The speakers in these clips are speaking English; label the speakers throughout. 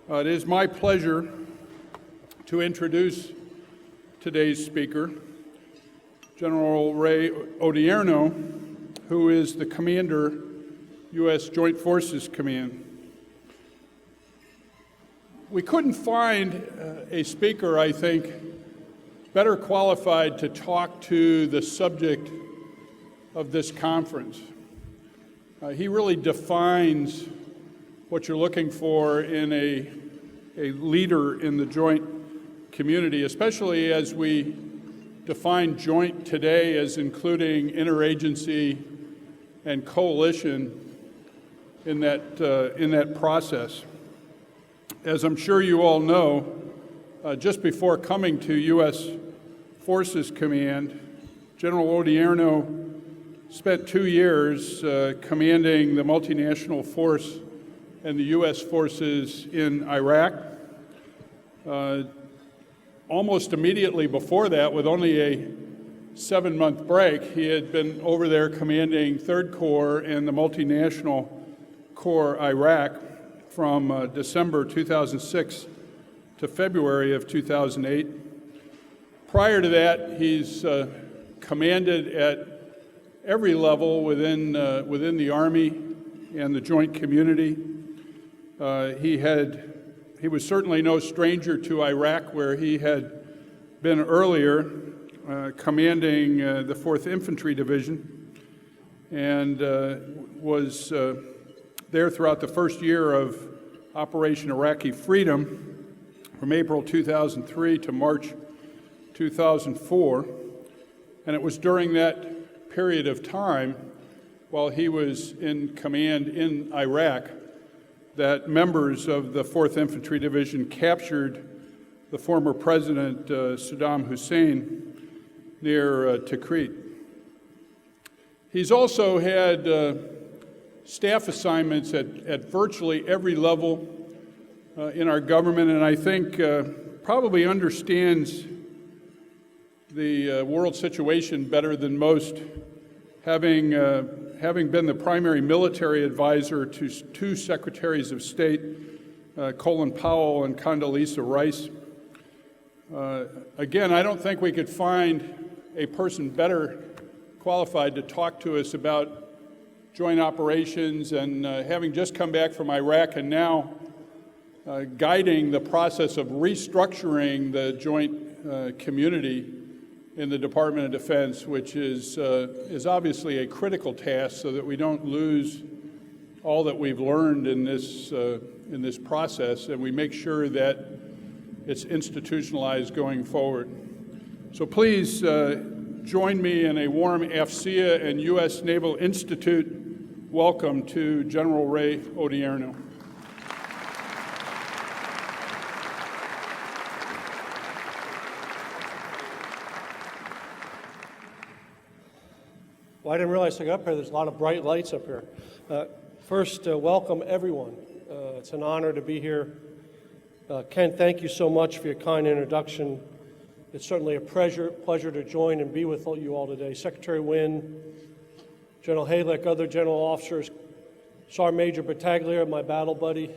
Speaker 1: It is my pleasure to introduce today's speaker, General Ray Odierno, who is the Commander, U.S. Joint Forces Command. We couldn't find a speaker, I think, better qualified to talk to the subject of this conference. He really defines what you're looking for in a leader in the joint community, especially as we define joint today as including interagency and coalition in that process. As I'm sure you all know, just before coming to U.S. Forces Command, General Odierno spent 2 years commanding the multinational force and the U.S. forces in Iraq. Almost immediately before that, with only a 7-month break, he had been over there commanding 3rd Corps and the multinational Corps Iraq from December 2006 to February of 2008. Prior to that, he's commanded at every level within the Army and the joint community. He was certainly no stranger to Iraq, where he had been earlier commanding the 4th Infantry Division, and was there throughout the first year of Operation Iraqi Freedom from April 2003 to March 2004. And it was during that period of time, while he was in command in Iraq, that members of the 4th Infantry Division captured the former President Saddam Hussein near Tikrit. He's also had staff assignments at virtually every level in our government, and I think probably understands the world situation better than most, having been the primary military advisor to 2 Secretaries of State, Colin Powell and Condoleezza Rice. Again, I don't think we could find a person better qualified to talk to us about joint operations, and having just come back from Iraq and now guiding the process of restructuring the joint community in the Department of Defense, which is obviously a critical task, so that we don't lose all that we've learned in this process, and we make sure that it's institutionalized going forward. So please join me in a warm AFCEA and U.S. Naval Institute welcome to General Ray Odierno.
Speaker 2: Well, I didn't realize I got up here. There's a lot of bright lights up here. First, welcome everyone. It's an honor to be here. Ken, thank you so much for your kind introduction. It's certainly a pleasure to join and be with you all today. Secretary Wynn, General Halick, other general officers, Sergeant Major Battaglia, my battle buddy,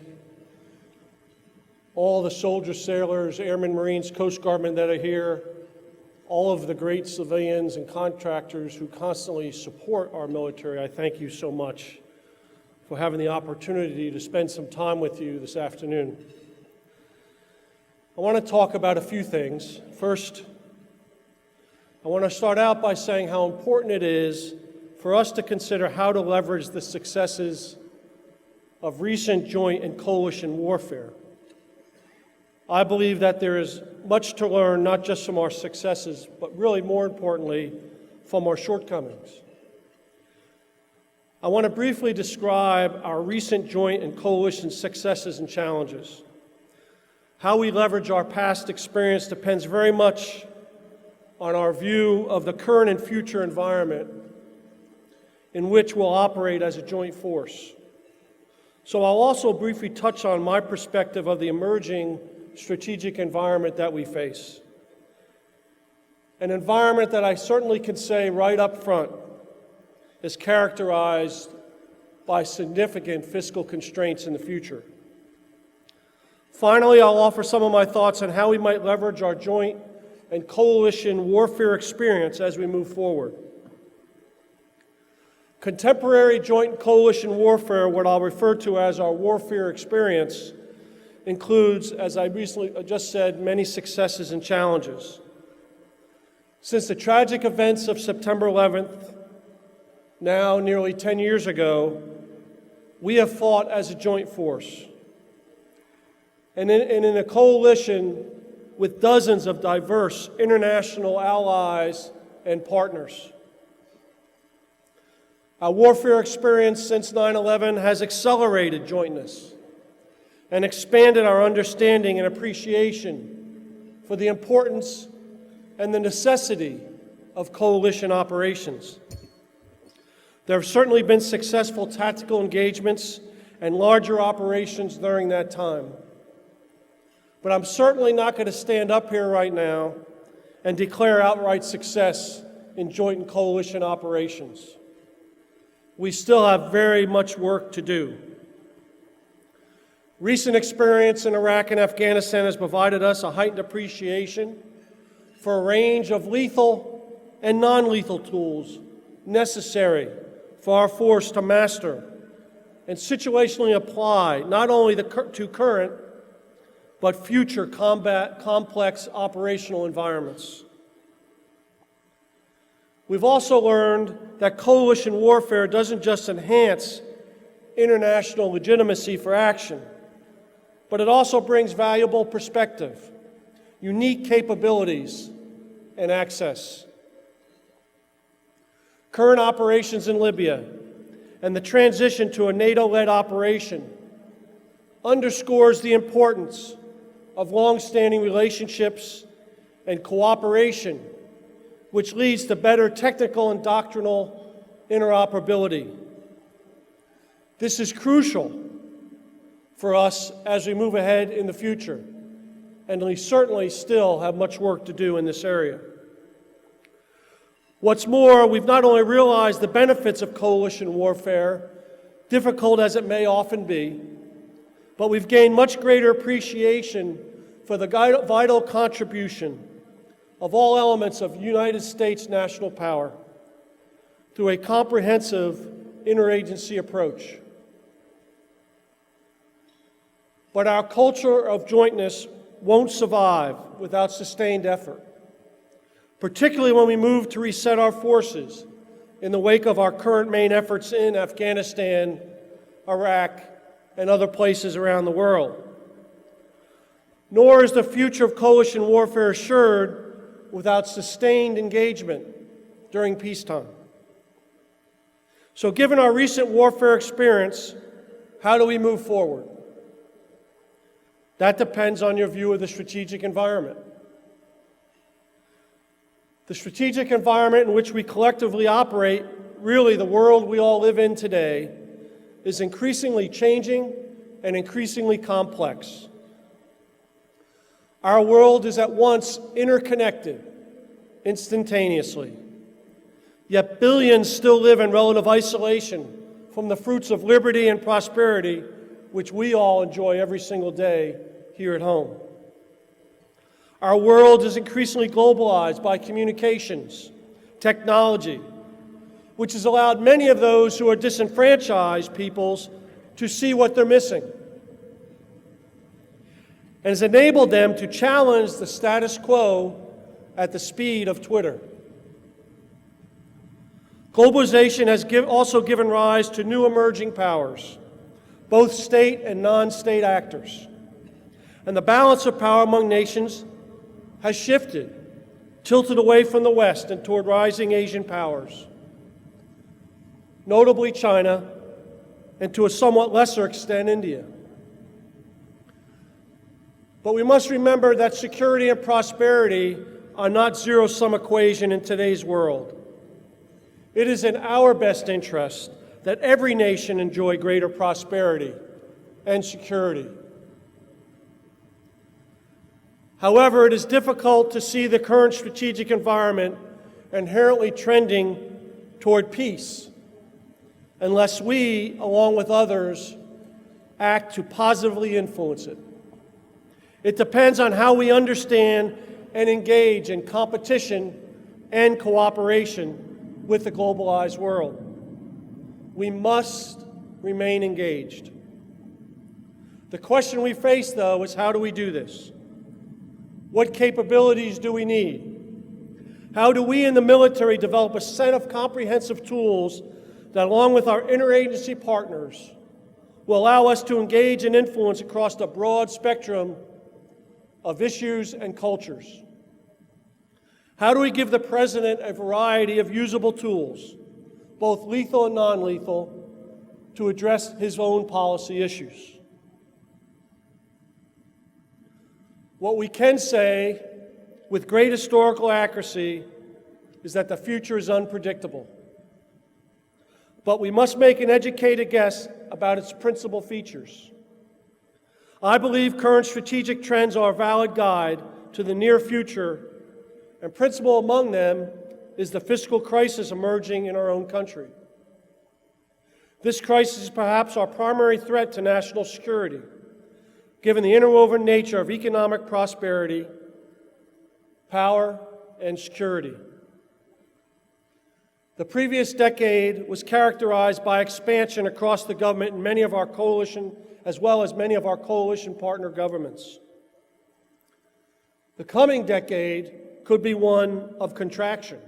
Speaker 2: all the soldiers, sailors, airmen, Marines, Coast Guardmen that are here, all of the great civilians and contractors who constantly support our military, I thank you so much for having the opportunity to spend some time with you this afternoon. I want to talk about a few things. First, I want to start out by saying how important it is for us to consider how to leverage the successes of recent joint and coalition warfare. I believe that there is much to learn, not just from our successes, but really more importantly, from our shortcomings. I want to briefly describe our recent joint and coalition successes and challenges. How we leverage our past experience depends very much on our view of the current and future environment in which we'll operate as a joint force. So I'll also briefly touch on my perspective of the emerging strategic environment that we face. An environment that I certainly can say right up front is characterized by significant fiscal constraints in the future. Finally, I'll offer some of my thoughts on how we might leverage our joint and coalition warfare experience as we move forward. Contemporary joint and coalition warfare, what I'll refer to as our warfare experience, includes, as I recently just said, many successes and challenges. Since the tragic events of September 11th, now nearly 10 years ago, we have fought as a joint force and in a coalition with dozens of diverse international allies and partners. Our warfare experience since 9/11 has accelerated jointness and expanded our understanding and appreciation for the importance and the necessity of coalition operations. There have certainly been successful tactical engagements and larger operations during that time. But I'm certainly not going to stand up here right now and declare outright success in joint and coalition operations. We still have very much work to do. Recent experience in Iraq and Afghanistan has provided us a heightened appreciation for a range of lethal and non-lethal tools necessary for our force to master and situationally apply not only to current but future complex operational environments. We've also learned that coalition warfare doesn't just enhance international legitimacy for action, but it also brings valuable perspective, unique capabilities, and access. Current operations in Libya and the transition to a NATO-led operation underscores the importance of long-standing relationships and cooperation, which leads to better technical and doctrinal interoperability. This is crucial for us as we move ahead in the future, and we certainly still have much work to do in this area. What's more, we've not only realized the benefits of coalition warfare, difficult as it may often be, but we've gained much greater appreciation for the vital contribution of all elements of United States national power through a comprehensive interagency approach. But our culture of jointness won't survive without sustained effort, particularly when we move to reset our forces in the wake of our current main efforts in Afghanistan, Iraq, and other places around the world. Nor is the future of coalition warfare assured without sustained engagement during peacetime. So given our recent warfare experience, how do we move forward? That depends on your view of the strategic environment. The strategic environment in which we collectively operate, really the world we all live in today, is increasingly changing and increasingly complex. Our world is at once interconnected instantaneously, yet billions still live in relative isolation from the fruits of liberty and prosperity which we all enjoy every single day here at home. Our world is increasingly globalized by communications, technology, which has allowed many of those who are disenfranchised peoples to see what they're missing, and has enabled them to challenge the status quo at the speed of Twitter. Globalization has also given rise to new emerging powers, both state and non-state actors. And the balance of power among nations has shifted, tilted away from the West and toward rising Asian powers, notably China, and to a somewhat lesser extent, India. But we must remember that security and prosperity are not zero-sum equation in today's world. It is in our best interest that every nation enjoy greater prosperity and security. However, it is difficult to see the current strategic environment inherently trending toward peace unless we, along with others, act to positively influence it. It depends on how we understand and engage in competition and cooperation with the globalized world. We must remain engaged. The question we face, though, is how do we do this? What capabilities do we need? How do we in the military develop a set of comprehensive tools that, along with our interagency partners, will allow us to engage and influence across a broad spectrum of issues and cultures? How do we give the President a variety of usable tools, both lethal and non-lethal, to address his own policy issues? What we can say with great historical accuracy is that the future is unpredictable. But we must make an educated guess about its principal features. I believe current strategic trends are a valid guide to the near future, and principal among them is the fiscal crisis emerging in our own country. This crisis is perhaps our primary threat to national security, given the interwoven nature of economic prosperity, power, and security. The previous decade was characterized by expansion across the government in many of our coalition, as well as many of our coalition partner governments. The coming decade could be one of contraction.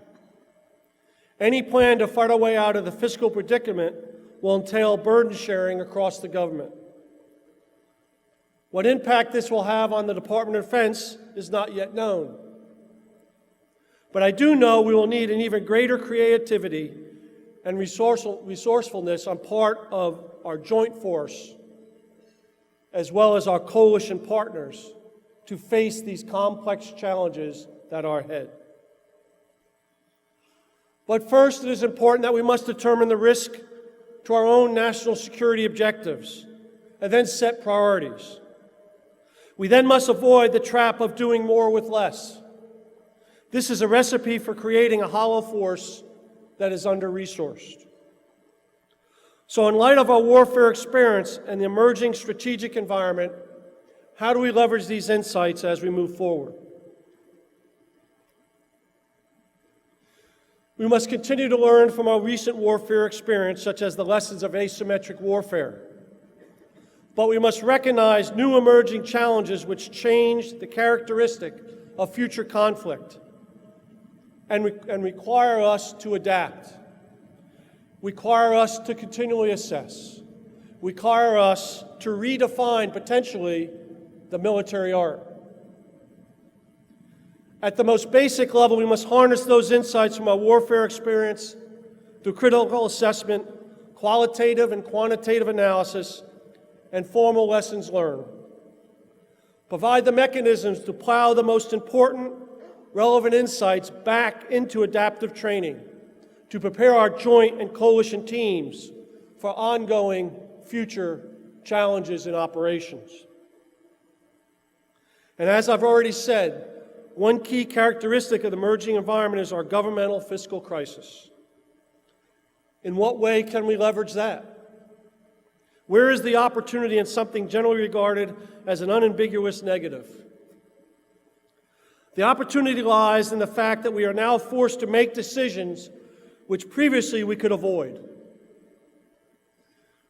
Speaker 2: Any plan to fight our way out of the fiscal predicament will entail burden sharing across the government. What impact this will have on the Department of Defense is not yet known. But I do know we will need an even greater creativity and resourcefulness on part of our joint force, as well as our coalition partners, to face these complex challenges that are ahead. But first, it is important that we must determine the risk to our own national security objectives, and then set priorities. We then must avoid the trap of doing more with less. This is a recipe for creating a hollow force that is under-resourced. So in light of our warfare experience and the emerging strategic environment, how do we leverage these insights as we move forward? We must continue to learn from our recent warfare experience, such as the lessons of asymmetric warfare. But we must recognize new emerging challenges which change the characteristic of future conflict and require us to adapt, require us to continually assess, require us to redefine, potentially, the military art. At the most basic level, we must harness those insights from our warfare experience through critical assessment, qualitative and quantitative analysis, and formal lessons learned. Provide the mechanisms to plow the most important, relevant insights back into adaptive training to prepare our joint and coalition teams for ongoing future challenges and operations. And as I've already said, one key characteristic of the emerging environment is our governmental fiscal crisis. In what way can we leverage that? Where is the opportunity in something generally regarded as an unambiguous negative? The opportunity lies in the fact that we are now forced to make decisions which previously we could avoid.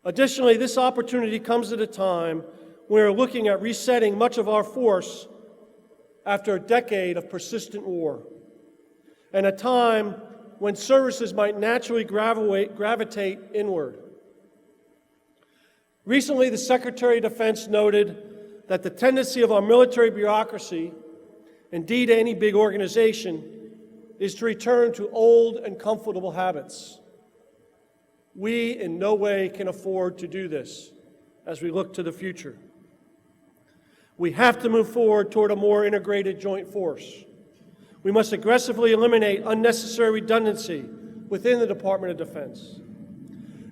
Speaker 2: Additionally, this opportunity comes at a time when we're looking at resetting much of our force after a decade of persistent war, and a time when services might naturally gravitate inward. Recently, the Secretary of Defense noted that the tendency of our military bureaucracy, indeed any big organization, is to return to old and comfortable habits. We in no way can afford to do this as we look to the future. We have to move forward toward a more integrated joint force. We must aggressively eliminate unnecessary redundancy within the Department of Defense.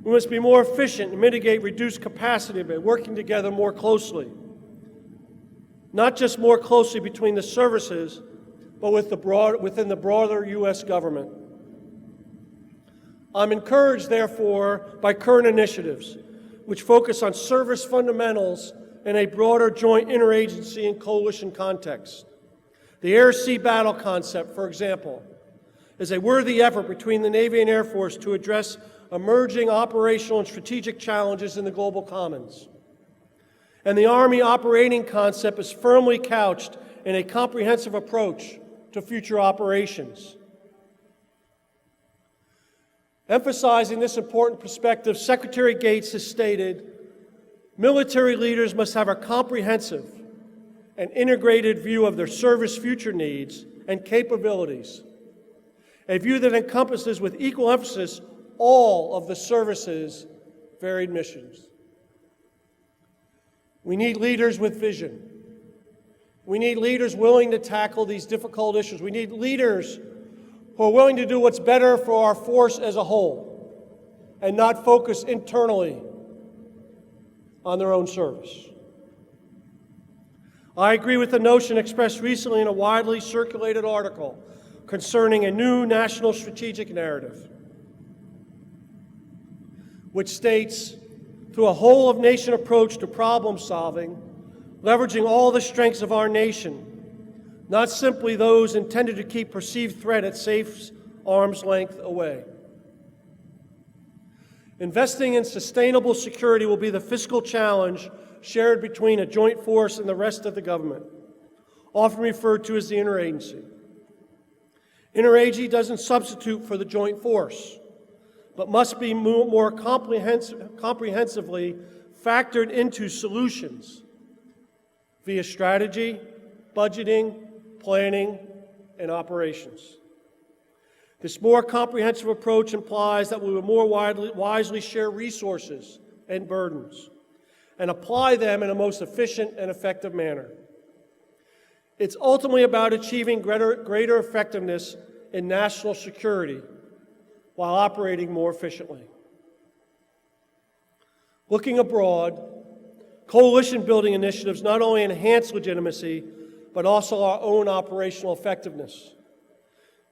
Speaker 2: We must be more efficient and mitigate reduced capacity by working together more closely. Not just more closely between the services, but within the broader U.S. government. I'm encouraged, therefore, by current initiatives which focus on service fundamentals in a broader joint interagency and coalition context. The air-sea battle concept, for example, is a worthy effort between the Navy and Air Force to address emerging operational and strategic challenges in the global commons. And the Army operating concept is firmly couched in a comprehensive approach to future operations. Emphasizing this important perspective, Secretary Gates has stated, military leaders must have a comprehensive and integrated view of their service future needs and capabilities, a view that encompasses with equal emphasis all of the service's varied missions. We need leaders with vision. We need leaders willing to tackle these difficult issues. We need leaders who are willing to do what's better for our force as a whole and not focus internally on their own service. I agree with the notion expressed recently in a widely circulated article concerning a new national strategic narrative, which states, through a whole-of-nation approach to problem-solving, leveraging all the strengths of our nation, not simply those intended to keep perceived threat at safe arm's length away. Investing in sustainable security will be the fiscal challenge shared between a joint force and the rest of the government, often referred to as the interagency. Interagency doesn't substitute for the joint force, but must be more comprehensively factored into solutions via strategy, budgeting, planning, and operations. This more comprehensive approach implies that we will more wisely share resources and burdens and apply them in a most efficient and effective manner. It's ultimately about achieving greater effectiveness in national security while operating more efficiently. Looking abroad, coalition-building initiatives not only enhance legitimacy, but also our own operational effectiveness.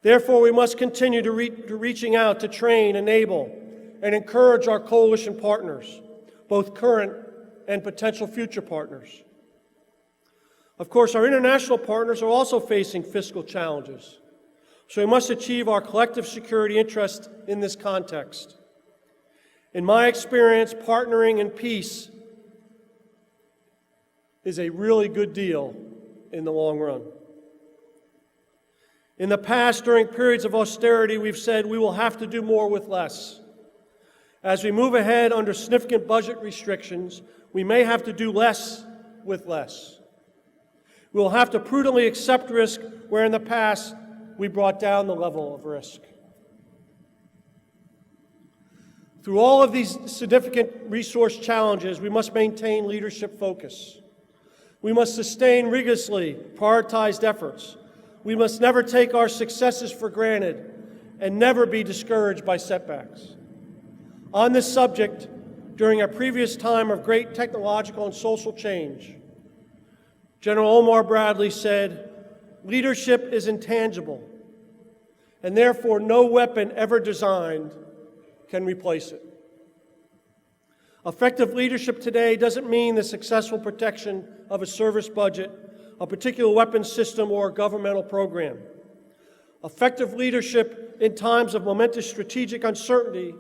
Speaker 2: Therefore, we must continue to reaching out to train, enable, and encourage our coalition partners, both current and potential future partners. Of course, our international partners are also facing fiscal challenges, so we must achieve our collective security interest in this context. In my experience, partnering in peace is a really good deal in the long run. In the past, during periods of austerity, we've said we will have to do more with less. As we move ahead under significant budget restrictions, we may have to do less with less. We will have to prudently accept risk where in the past we brought down the level of risk. Through all of these significant resource challenges, we must maintain leadership focus. We must sustain rigorously prioritized efforts. We must never take our successes for granted and never be discouraged by setbacks. On this subject, during a previous time of great technological and social change, General Omar Bradley said, "Leadership is intangible, and therefore no weapon ever designed can replace it." Effective leadership today doesn't mean the successful protection of a service budget, a particular weapons system, or a governmental program. Effective leadership in times of momentous strategic uncertainty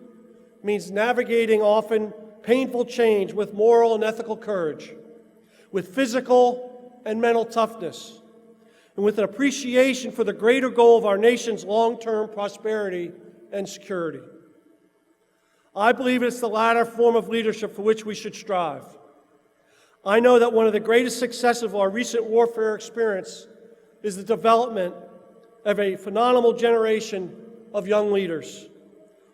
Speaker 2: means navigating often painful change with moral and ethical courage, with physical and mental toughness, and with an appreciation for the greater goal of our nation's long-term prosperity and security. I believe it's the latter form of leadership for which we should strive. I know that one of the greatest successes of our recent warfare experience is the development of a phenomenal generation of young leaders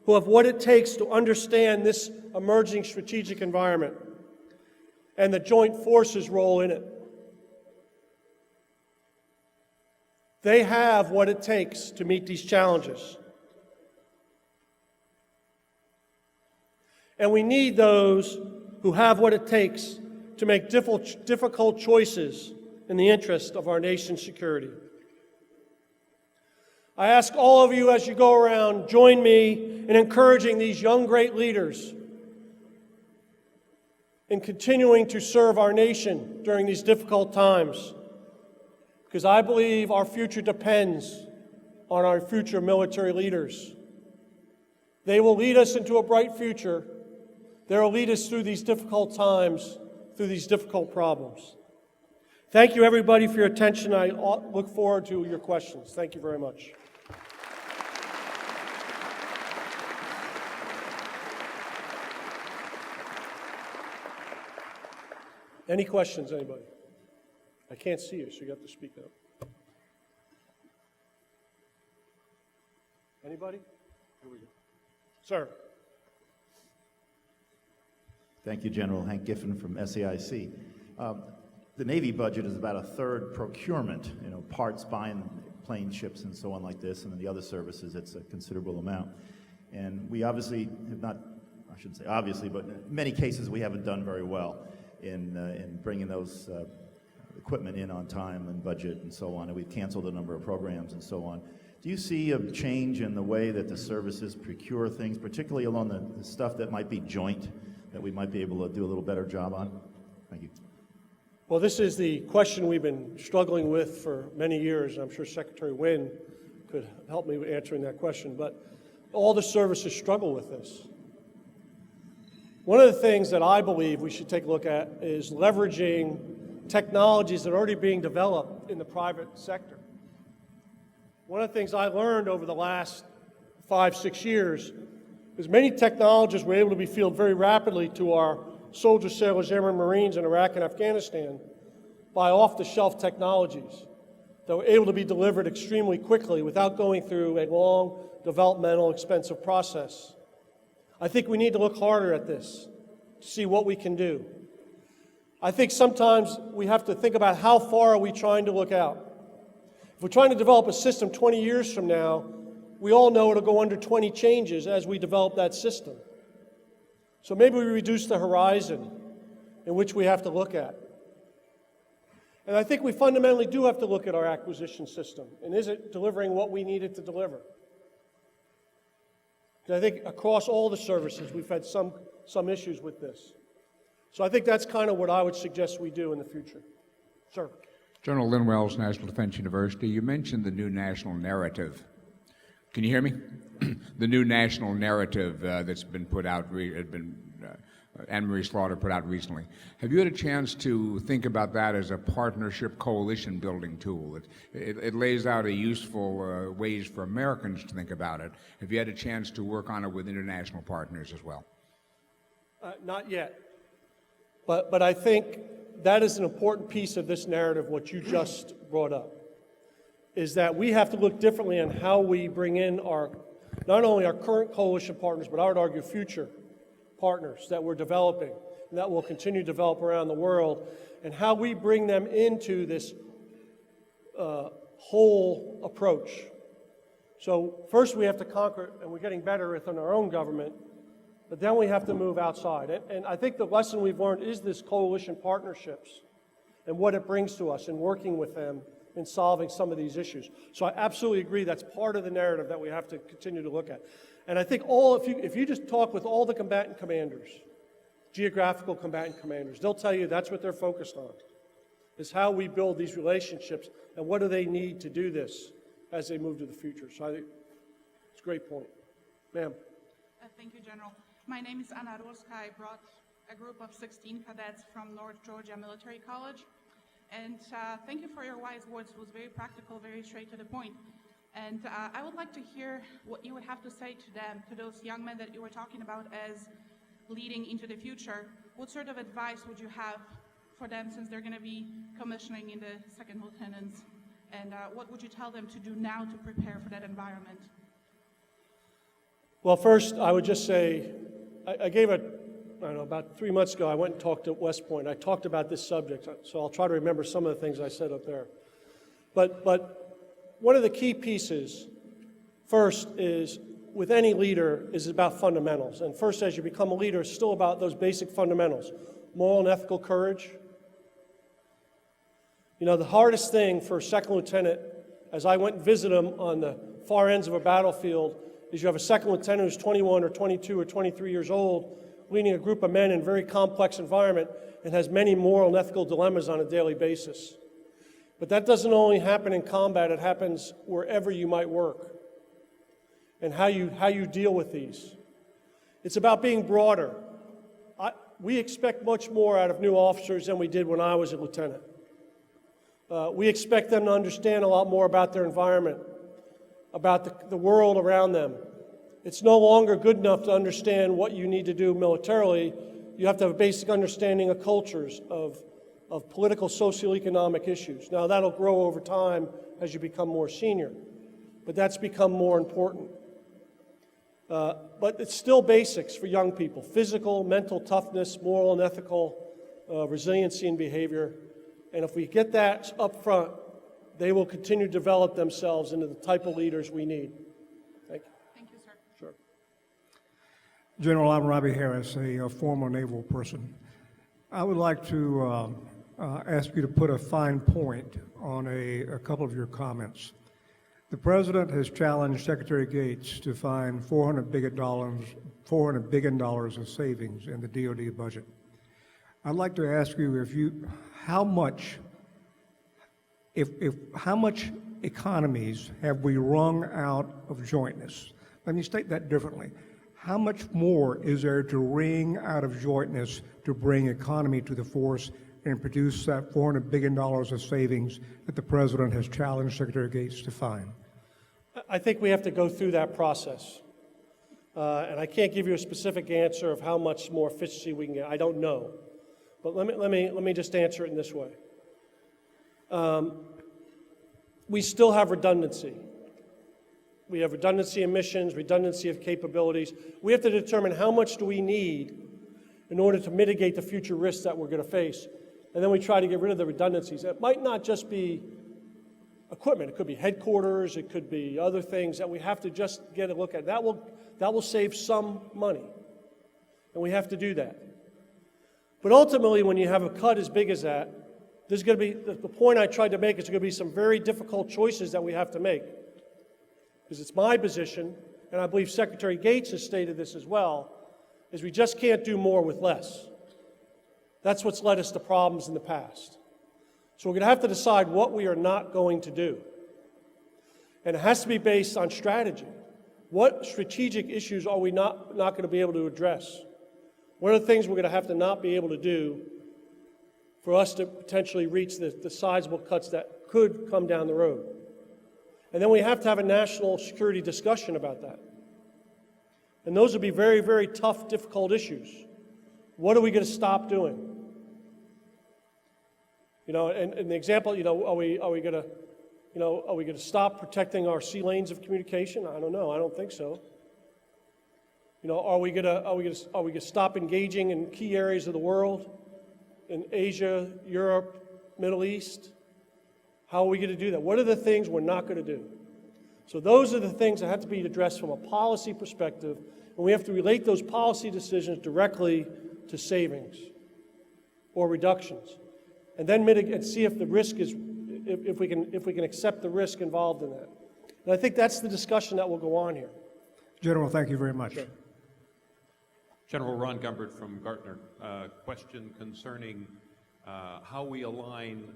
Speaker 2: who have what it takes to understand this emerging strategic environment and the joint forces role in it. They have what it takes to meet these challenges. And we need those who have what it takes to make difficult choices in the interest of our nation's security. I ask all of you as you go around, join me in encouraging these young great leaders in continuing to serve our nation during these difficult times, because I believe our future depends on our future military leaders. They will lead us into a bright future. They will lead us through these difficult times, through these difficult problems. Thank you, everybody, for your attention. I look forward to your questions. Thank you very much. Any questions, anybody? I can't see you, so you have to speak up. Anybody? Here we go. Sir.
Speaker 3: Thank you, General. Hank Giffen from SAIC. The Navy budget is about a third procurement, parts, buying planes, ships, and so on like this, and then the other services, it's a considerable amount. And we obviously have not, I shouldn't say obviously, but in many cases we haven't done very well in bringing those equipment in on time and budget and so on, and we've canceled a number of programs and so on. Do you see a change in the way that the services procure things, particularly along the stuff that might be joint, that we might be able to do a little better job on? Thank you.
Speaker 2: Well, this is the question we've been struggling with for many years. I'm sure Secretary Wynne could help me with answering that question, but all the services struggle with this. One of the things that I believe we should take a look at is leveraging technologies that are already being developed in the private sector. One of the things I learned over the last 5-6 years is many technologies were able to be fielded very rapidly to our soldiers, sailors, airmen, Marines in Iraq and Afghanistan by off-the-shelf technologies that were able to be delivered extremely quickly without going through a long, developmental, expensive process. I think we need to look harder at this to see what we can do. I think sometimes we have to think about how far are we trying to look out. If we're trying to develop a system 20 years from now, we all know it'll go under 20 changes as we develop that system. So maybe we reduce the horizon in which we have to look at. And I think we fundamentally do have to look at our acquisition system. And is it delivering what we need it to deliver? Because I think across all the services, we've had some issues with this. So I think that's kind of what I would suggest we do in the future. Sir.
Speaker 4: General Lynn Wells, National Defense University. You mentioned the new national narrative. Can you hear me? The new national narrative that's been put out, Anne-Marie Slaughter put out recently. Have you had a chance to think about that as a partnership coalition building tool? It lays out a useful ways for Americans to think about it. Have you had a chance to work on it with international partners as well?
Speaker 2: Not yet. But I think that is an important piece of this narrative, what you just brought up, is that we have to look differently on how we bring in not only our current coalition partners, but I would argue future partners that we're developing and that will continue to develop around the world, and how we bring them into this whole approach. So first we have to conquer, and we're getting better within our own government, but then we have to move outside. And I think the lesson we've learned is this coalition partnerships and what it brings to us in working with them in solving some of these issues. So I absolutely agree that's part of the narrative that we have to continue to look at. And I think if you just talk with all the combatant commanders, geographical combatant commanders, they'll tell you that's what they're focused on, is how we build these relationships and what do they need to do this as they move to the future. So I think it's a great point. Ma'am.
Speaker 5: Thank you, General. My name is Anna Ruska. I brought a group of 16 cadets from North Georgia Military College. And thank you for your wise words. It was very practical, very straight to the point. And I would like to hear what you would have to say to them, to those young men that you were talking about as leading into the future. What sort of advice would you have for them, since they're going to be commissioning in the second lieutenants? And what would you tell them to do now to prepare for that environment?
Speaker 2: Well, first, I would just say, I gave about 3 months ago, I went and talked at West Point. I talked about this subject, so I'll try to remember some of the things I said up there. But one of the key pieces, first, is with any leader is about fundamentals. And first, as you become a leader, it's still about those basic fundamentals, moral and ethical courage. You know, the hardest thing for a second lieutenant, as I went and visited them on the far ends of a battlefield, is you have a second lieutenant who's 21 or 22 or 23 years old leading a group of men in a very complex environment and has many moral and ethical dilemmas on a daily basis. But that doesn't only happen in combat, it happens wherever you might work and how you deal with these. It's about being broader. We expect much more out of new officers than we did when I was a lieutenant. We expect them to understand a lot more about their environment, about the world around them. It's no longer good enough to understand what you need to do militarily. You have to have a basic understanding of cultures, of political, socioeconomic issues. Now, that'll grow over time as you become more senior, but that's become more important. But it's still basics for young people: physical, mental toughness, moral and ethical, resiliency and behavior. And if we get that up front, they will continue to develop themselves into the type of leaders we need. Thank you.
Speaker 5: Thank you, sir.
Speaker 2: Sure.
Speaker 6: General, I'm Robbie Harris, a former naval person. I would like to ask you to put a fine point on a couple of your comments. The President has challenged Secretary Gates to find $400 billion of savings in the DoD budget. I'd like to ask you how much economies have we wrung out of jointness? Let me state that differently. How much more is there to wring out of jointness to bring economy to the force and produce that $400 billion of savings that the President has challenged Secretary Gates to find?
Speaker 2: I think we have to go through that process. And I can't give you a specific answer of how much more efficiency we can get. I don't know. But let me just answer it in this way. We still have redundancy. We have redundancy in missions, redundancy of capabilities. We have to determine how much do we need in order to mitigate the future risks that we're going to face. And then we try to get rid of the redundancies. It might not just be equipment. It could be headquarters. It could be other things that we have to just get a look at. That will save some money. And we have to do that. But ultimately, when you have a cut as big as that, there's going to be, the point I tried to make is there's going to be some very difficult choices that we have to make. Because it's my position, and I believe Secretary Gates has stated this as well, is we just can't do more with less. That's what's led us to problems in the past. So we're going to have to decide what we are not going to do. And it has to be based on strategy. What strategic issues are we not going to be able to address? What are the things we're going to have to not be able to do for us to potentially reach the sizable cuts that could come down the road? And then we have to have a national security discussion about that. And those would be very, very tough, difficult issues. What are we going to stop doing? And the example, are we going to stop protecting our sea lanes of communication? I don't know. I don't think so. Are we going to stop engaging in key areas of the world, in Asia, Europe, Middle East? How are we going to do that? What are the things we're not going to do? So those are the things that have to be addressed from a policy perspective, and we have to relate those policy decisions directly to savings or reductions, and then mitigate and see if the risk is, if we can accept the risk involved in that. And I think that's the discussion that will go on here.
Speaker 6: General, thank you very much.
Speaker 2: Sure.
Speaker 7: General Ron Gumbert from Gartner. Question concerning how we align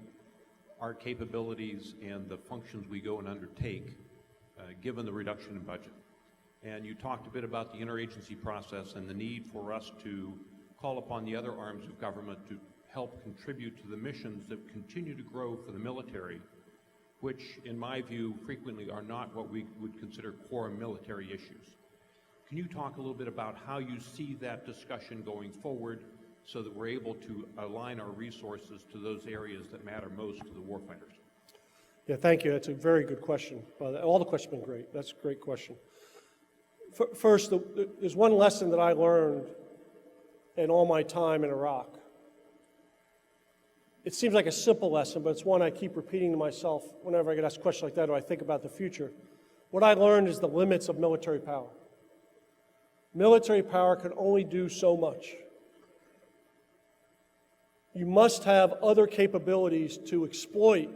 Speaker 7: our capabilities and the functions we go and undertake given the reduction in budget. And you talked a bit about the interagency process and the need for us to call upon the other arms of government to help contribute to the missions that continue to grow for the military, which, in my view, frequently are not what we would consider core military issues. Can you talk a little bit about how you see that discussion going forward so that we're able to align our resources to those areas that matter most to the warfighters?
Speaker 2: Yeah, thank you. That's a very good question. All the questions have been great. That's a great question. First, there's one lesson that I learned in all my time in Iraq. It seems like a simple lesson, but it's one I keep repeating to myself whenever I get asked a question like that or I think about the future. What I learned is the limits of military power. Military power can only do so much. You must have other capabilities to exploit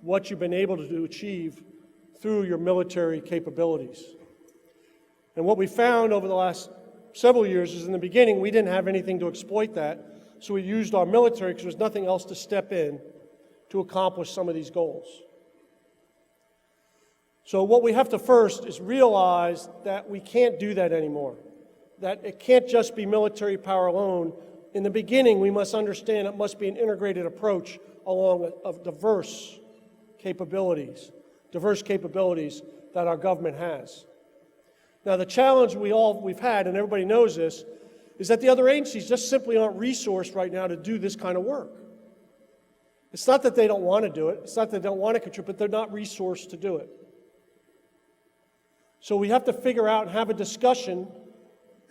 Speaker 2: what you've been able to achieve through your military capabilities. And what we found over the last several years is in the beginning, we didn't have anything to exploit that, so we used our military because there was nothing else to step in to accomplish some of these goals. So what we have to first is realize that we can't do that anymore, that it can't just be military power alone. In the beginning, we must understand it must be an integrated approach along of diverse capabilities that our government has. Now, the challenge we've had, and everybody knows this, is that the other agencies just simply aren't resourced right now to do this kind of work. It's not that they don't want to do it. It's not that they don't want to contribute, but they're not resourced to do it. So we have to figure out and have a discussion,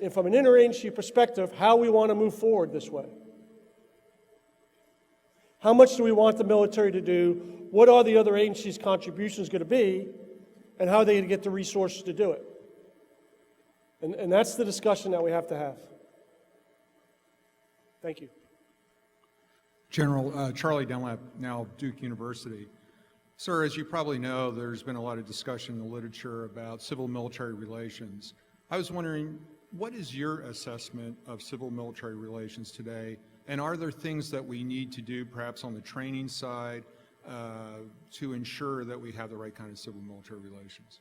Speaker 2: and from an interagency perspective, how we want to move forward this way. How much do we want the military to do? What are the other agencies' contributions going to be? And how are they going to get the resources to do it? And that's the discussion that we have to have. Thank you.
Speaker 8: General Charlie Dunlap, now Duke University. Sir, as you probably know, there's been a lot of discussion in the literature about civil-military relations. I was wondering, what is your assessment of civil-military relations today? And are there things that we need to do, perhaps on the training side, to ensure that we have the right kind of civil-military relations?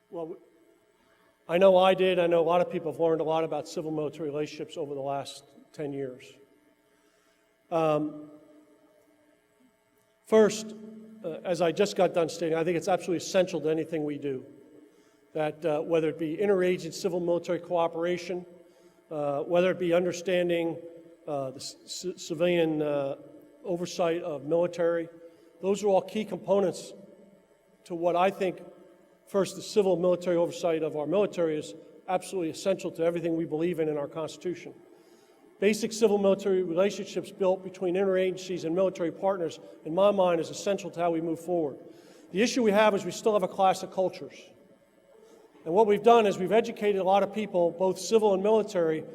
Speaker 2: Well, I know I did. I know a lot of people have learned a lot about civil-military relationships over the last 10 years. First, as I just got done stating, I think it's absolutely essential to anything we do, that whether it be interagency civil-military cooperation, whether it be understanding the civilian oversight of military, those are all key components to what I think. First, the civil military oversight of our military is absolutely essential to everything we believe in our Constitution. Basic civil-military relationships built between interagencies and military partners, in my mind, is essential to how we move forward. The issue we have is we still have a clash of cultures. And what we've done is we've educated a lot of people, both civil and military,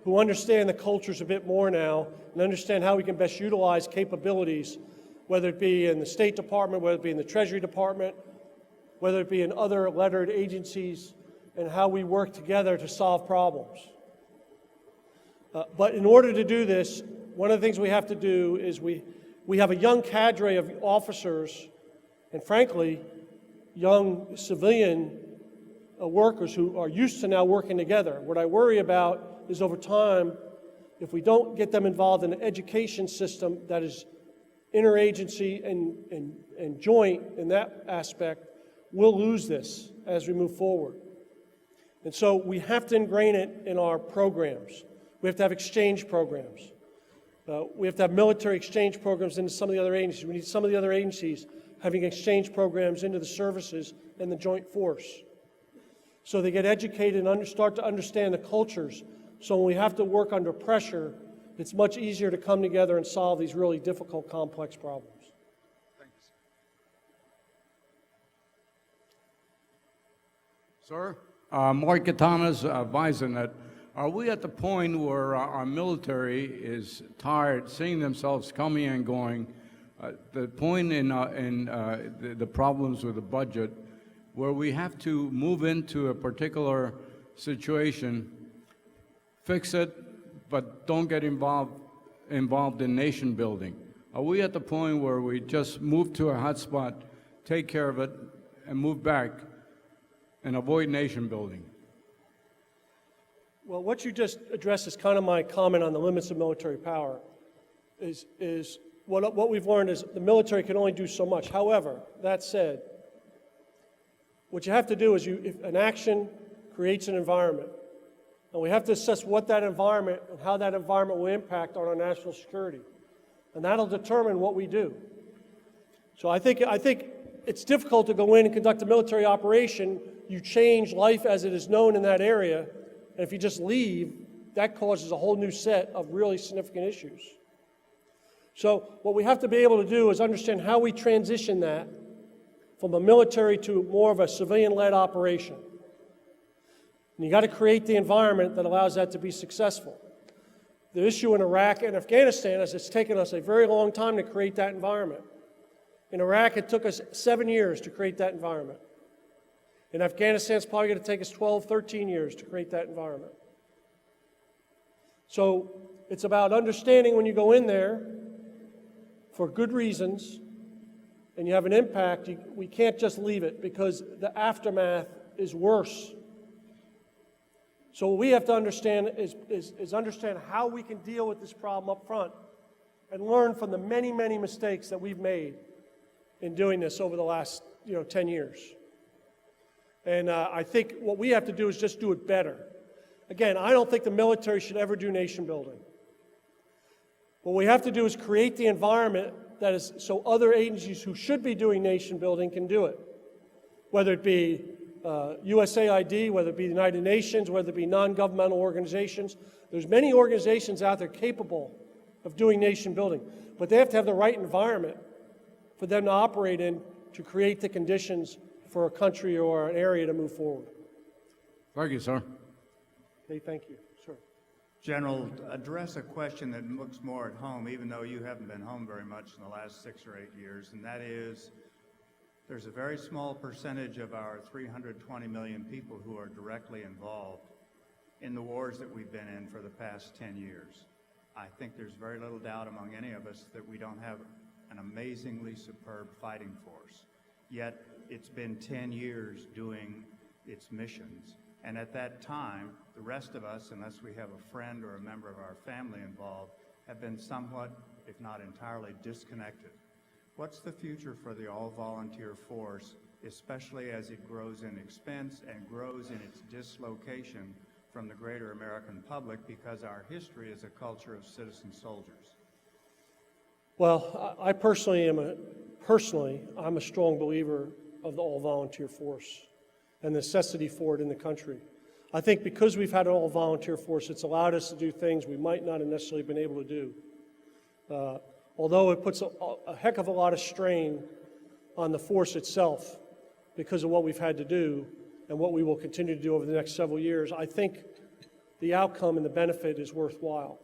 Speaker 2: who understand the cultures a bit more now and understand how we can best utilize capabilities, whether it be in the State Department, whether it be in the Treasury Department, whether it be in other lettered agencies, and how we work together to solve problems. But in order to do this, one of the things we have to do is we have a young cadre of officers and, frankly, young civilian workers who are used to now working together. What I worry about is over time, if we don't get them involved in an education system that is interagency and joint in that aspect, we'll lose this as we move forward. And so we have to ingrain it in our programs. We have to have exchange programs. We have to have military exchange programs into some of the other agencies. We need some of the other agencies having exchange programs into the services and the joint force. So they get educated and start to understand the cultures. So when we have to work under pressure, it's much easier to come together and solve these really difficult, complex problems.
Speaker 9: Sir, Mark Katana's VisaNet. Are we at the point where our military is tired seeing themselves coming and going? The point in the problems with the budget, where we have to move into a particular situation, fix it, but don't get involved in nation building. Are we at the point where we just move to a hotspot, take care of it, and move back, and avoid nation building?
Speaker 2: Well, what you just addressed is kind of my comment on the limits of military power. Is what we've learned is the military can only do so much. However, that said, what you have to do is if an action creates an environment, and we have to assess what that environment and how that environment will impact on our national security, and that'll determine what we do. So I think it's difficult to go in and conduct a military operation. You change life as it is known in that area. And if you just leave, that causes a whole new set of really significant issues. So what we have to be able to do is understand how we transition that from a military to more of a civilian-led operation. And you got to create the environment that allows that to be successful. The issue in Iraq and Afghanistan is it's taken us a very long time to create that environment. In Iraq, it took us 7 years to create that environment. In Afghanistan, it's probably going to take us 12, 13 years to create that environment. So it's about understanding when you go in there for good reasons and you have an impact, we can't just leave it because the aftermath is worse. So what we have to understand is understand how we can deal with this problem up front and learn from the many, many mistakes that we've made in doing this over the last 10 years. And I think what we have to do is just do it better. Again, I don't think the military should ever do nation building. What we have to do is create the environment that is so other agencies who should be doing nation building can do it. Whether it be USAID, whether it be the United Nations, whether it be non-governmental organizations. There's many organizations out there capable of doing nation building, but they have to have the right environment for them to operate in to create the conditions for a country or an area to move forward.
Speaker 9: Thank you, sir.
Speaker 2: Okay, thank you. Sir.
Speaker 10: General, address a question that looks more at home, even though you haven't been home very much in the last 6 or 8 years, and that is there's a very small percentage of our 320 million people who are directly involved in the wars that we've been in for the past 10 years. I think there's very little doubt among any of us that we don't have an amazingly superb fighting force. Yet it's been 10 years doing its missions. And at that time, the rest of us, unless we have a friend or a member of our family involved, have been somewhat, if not entirely, disconnected. What's the future for the all-volunteer force, especially as it grows in expense and grows in its dislocation from the greater American public, because our history is a culture of citizen soldiers?
Speaker 2: Well, I personally I'm a strong believer of the all-volunteer force and the necessity for it in the country. I think because we've had an all-volunteer force, it's allowed us to do things we might not have necessarily been able to do. Although it puts a heck of a lot of strain on the force itself because of what we've had to do and what we will continue to do over the next several years, I think the outcome and the benefit is worthwhile.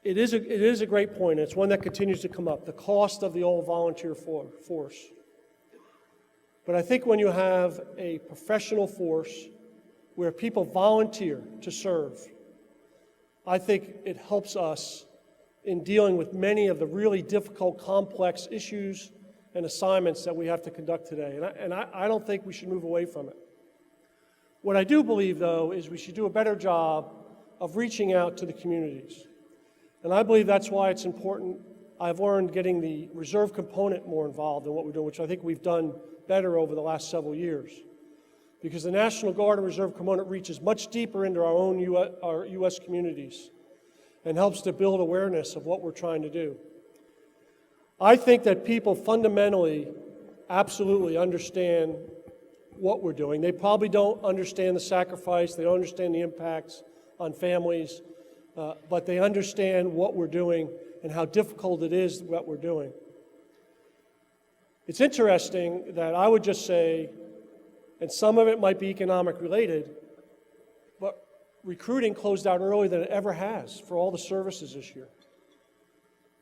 Speaker 2: It is a great point, and it's one that continues to come up, the cost of the all-volunteer force. But I think when you have a professional force where people volunteer to serve, I think it helps us in dealing with many of the really difficult, complex issues and assignments that we have to conduct today. And I don't think we should move away from it. What I do believe, though, is we should do a better job of reaching out to the communities. And I believe that's why it's important. I've learned getting the reserve component more involved in what we're doing, which I think we've done better over the last several years. Because the National Guard and Reserve component reaches much deeper into our own U.S. communities and helps to build awareness of what we're trying to do. I think that people fundamentally, absolutely understand what we're doing. They probably don't understand the sacrifice, they don't understand the impacts on families, but they understand what we're doing and how difficult it is what we're doing. It's interesting that I would just say, and some of it might be economic related, but recruiting closed out earlier than it ever has for all the services this year.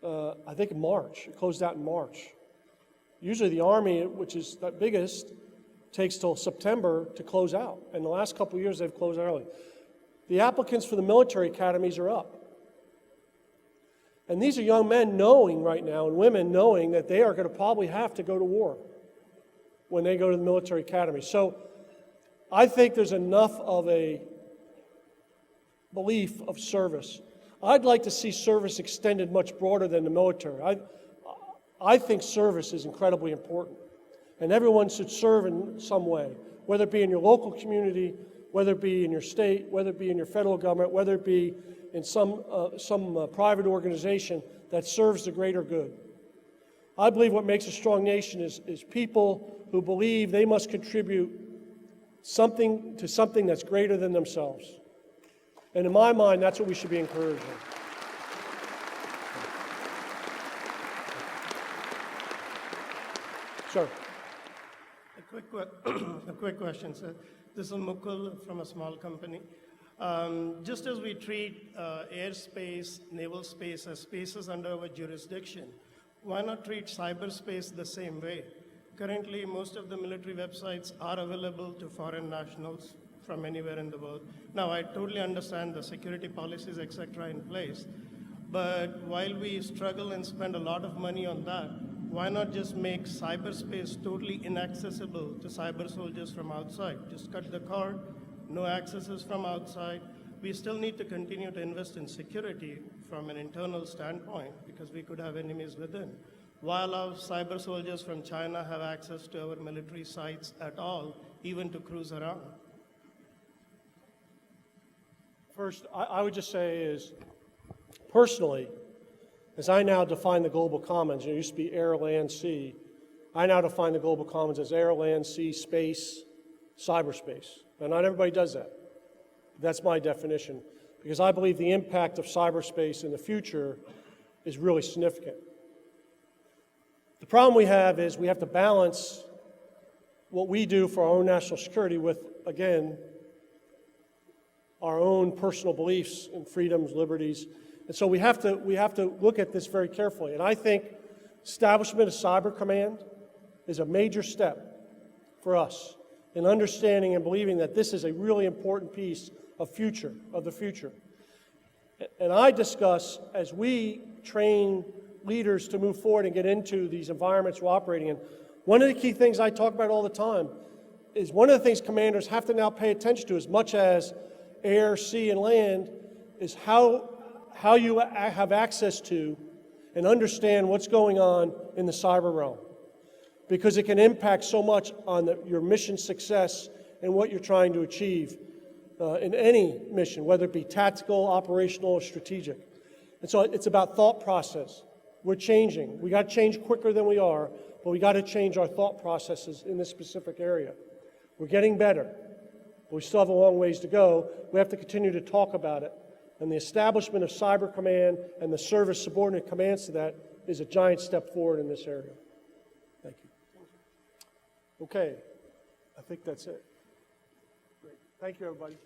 Speaker 2: I think in March, it closed out in March. Usually the Army, which is the biggest, takes till September to close out. And the last couple of years they've closed early. The applicants for the military academies are up. And these are young men knowing right now, and women knowing that they are going to probably have to go to war when they go to the military academy. So I think there's enough of a belief of service. I'd like to see service extended much broader than the military. I think service is incredibly important. And everyone should serve in some way, whether it be in your local community, whether it be in your state, whether it be in your federal government, whether it be in some private organization that serves the greater good. I believe what makes a strong nation is people who believe they must contribute something to something that's greater than themselves. And in my mind, that's what we should be encouraging. Sir.
Speaker 11: A quick question, sir. This is Mukul from a small company. Just as we treat airspace, naval space as spaces under our jurisdiction, why not treat cyberspace the same way? currently most of the military websites are available to foreign nationals from anywhere in the world. Now, I totally understand the security policies, et cetera, in place, but while we struggle and spend a lot of money on that, why not just make cyberspace totally inaccessible to cyber soldiers from outside? Just cut the cord, no accesses from outside. We still need to continue to invest in security from an internal standpoint because we could have enemies within. While our cyber soldiers from China have access to our military sites at all, even to cruise around.
Speaker 2: First, I would just say is, personally, as I now define the global commons, it used to be air, land, sea, I now define the global commons as air, land, sea, space, cyberspace. Now, not everybody does that. That's my definition, because I believe the impact of cyberspace in the future is really significant. The problem we have is we have to balance what we do for our own national security with, again, our own personal beliefs and freedoms, liberties. And so we have to look at this very carefully. And I think establishment of Cyber Command is a major step for us in understanding and believing that this is a really important piece of the future. And I discuss, as we train leaders to move forward and get into these environments we're operating in, one of the key things I talk about all the time is one of the things commanders have to now pay attention to, as much as air, sea, and land, is how you have access to and understand what's going on in the cyber realm, because it can impact so much on your mission success and what you're trying to achieve in any mission, whether it be tactical, operational, or strategic. And so it's about thought process. We're changing. We got to change quicker than we are, but we got to change our thought processes in this specific area. We're getting better, but we still have a long ways to go. We have to continue to talk about it. And the establishment of Cyber Command and the service subordinate commands to that is a giant step forward in this area. Thank you. Okay, I think that's it. Great. Thank you, everybody.